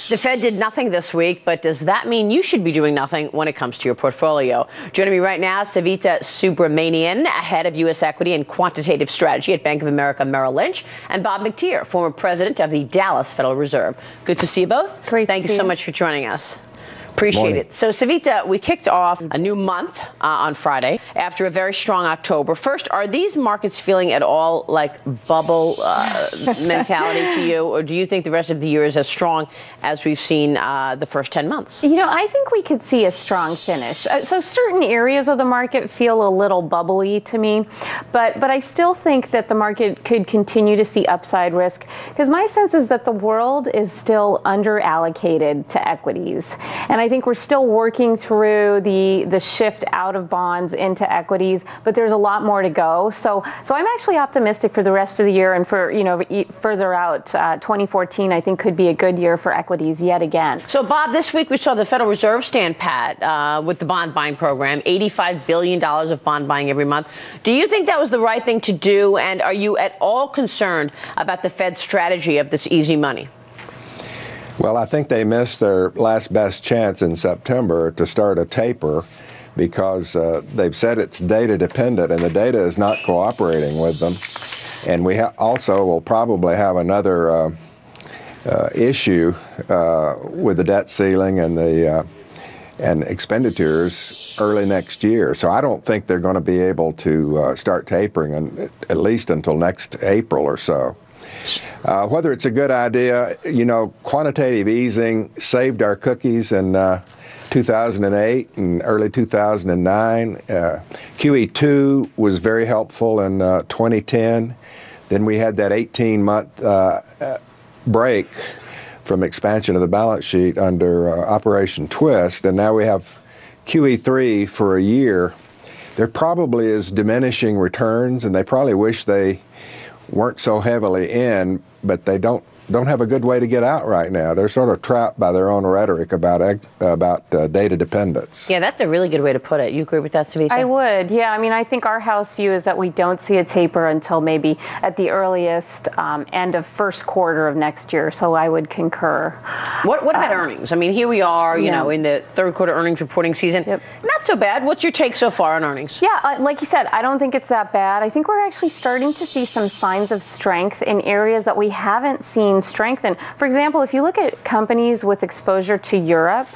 The Fed did nothing this week, but does that mean you should be doing nothing when it comes to your portfolio? Joining me right now, Savita Subramanian, head of U.S. equity and quantitative strategy at Bank of America Merrill Lynch, and Bob McTeer, former president of the Dallas Federal Reserve. Good to see you both. Great. Thank you so much for joining us. Appreciate it. So, Savita, we kicked off a new month on Friday after a very strong October. First, are these markets feeling at all like bubble mentality to you, or do you think the rest of the year is as strong as we've seen the first 10 months? You know, I think we could see a strong finish. So certain areas of the market feel a little bubbly to me, but I still think that the market could continue to see upside risk, because my sense is that the world is still under allocated to equities. And I think we're still working through the shift out of bonds into equities, but there's a lot more to go. So I'm actually optimistic for the rest of the year, and for, you know, further out, 2014 I think could be a good year for equities yet again. So, Bob, this week we saw the Federal Reserve stand pat with the bond buying program, $85 billion of bond buying every month. Do you think that was the right thing to do, and are you at all concerned about the Fed's strategy of this easy money? Well, I think they missed their last best chance in September to start a taper, because they've said it's data dependent, and the data is not cooperating with them. And we also will probably have another issue with the debt ceiling and the and expenditures early next year. So I don't think they're going to be able to start tapering at least until next April or so. Whether it's a good idea, you know, quantitative easing saved our cookies in 2008 and early 2009. QE2 was very helpful in 2010. Then we had that 18-month break from expansion of the balance sheet under Operation Twist, and now we have QE3 for a year. There probably is diminishing returns, and they probably wish they weren't so heavily in, but they don't have a good way to get out right now. They're sort of trapped by their own rhetoric about data dependence. Yeah, that's a really good way to put it. You agree with that, Savita? I would, yeah. I mean, I think our house view is that we don't see a taper until maybe at the earliest end of first quarter of next year, so I would concur. What about earnings? I mean, here we are, you know, in the third quarter earnings reporting season. Yep. Not so bad. What's your take so far on earnings? Yeah, like you said, I don't think it's that bad. I think we're actually starting to see some signs of strength in areas that we haven't seen strengthen. For example, if you look at companies with exposure to Europe,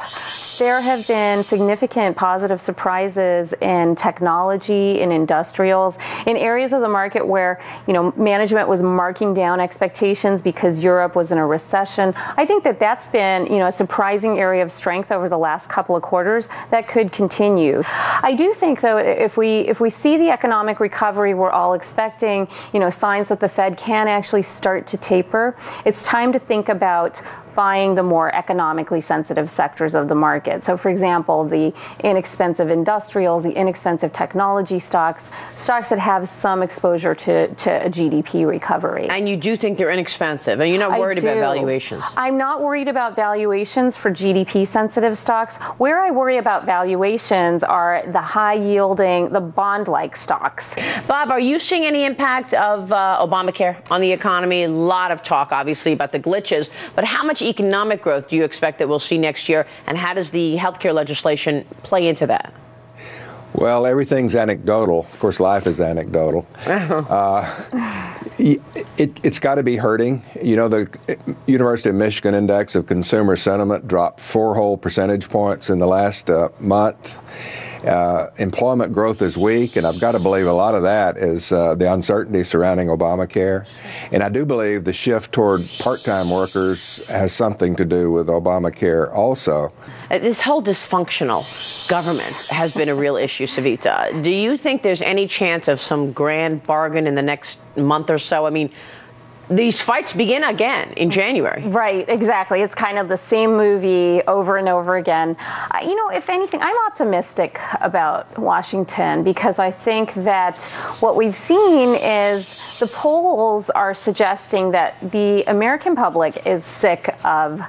there have been significant positive surprises in technology, in industrials, in areas of the market where, you know, management was marking down expectations because Europe was in a recession. I think that that's been, you know, a surprising area of strength over the last couple of quarters that could continue. I do think, though, if we see the economic recovery we're all expecting, you know, signs that the Fed can actually start to taper, it's time to think about buying the more economically sensitive sectors of the market. So, for example, the inexpensive industrials, the inexpensive technology stocks that have some exposure to a GDP recovery. And you do think they're inexpensive, and you're not worried about valuations? I'm not worried about valuations for GDP-sensitive stocks. Where I worry about valuations are the high-yielding, the bond-like stocks. Bob, are you seeing any impact of Obamacare on the economy? A lot of talk, obviously, about the glitches, but how much economic growth do you expect that we'll see next year, and how does the healthcare legislation play into that? Well, everything's anecdotal. Of course, life is anecdotal. It's got to be hurting. You know, the University of Michigan Index of Consumer Sentiment dropped 4 whole percentage points in the last month. Employment growth is weak, and I've got to believe a lot of that is the uncertainty surrounding Obamacare. And I do believe the shift toward part-time workers has something to do with Obamacare also. This whole dysfunctional government has been a real issue, Savita. Do you think there's any chance of some grand bargain in the next month or so? I mean, these fights begin again in January. Right, exactly. It's kind of the same movie over and over again. You know, if anything, I'm optimistic about Washington, because I think that what we've seen is the polls are suggesting that the American public is sick of,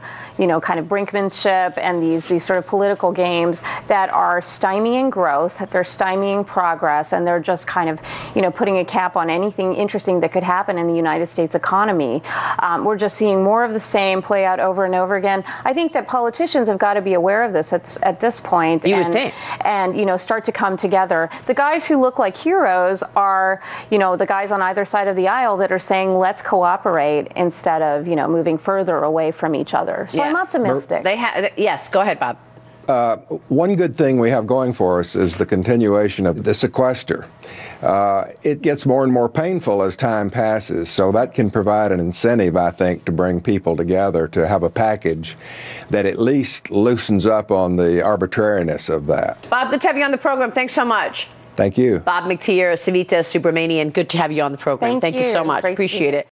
kind of brinkmanship and these sort of political games that are stymieing growth, they're stymieing progress, and they're just kind of, putting a cap on anything interesting that could happen in the United States economy. We're just seeing more of the same play out over and over again. I think that politicians have got to be aware of this at this point. You would think. And, start to come together. The guys who look like heroes are, the guys on either side of the aisle that are saying, let's cooperate instead of, moving further away from each other. So I'm optimistic. Yes, go ahead, Bob. One good thing we have going for us is the continuation of the sequester. It gets more and more painful as time passes, so that can provide an incentive, I think, to bring people together to have a package that at least loosens up on the arbitrariness of that. Bob, good to have you on the program. Thanks so much. Thank you. Bob McTeer, Savita Subramanian, good to have you on the program. Thank you so much. Great Appreciate it.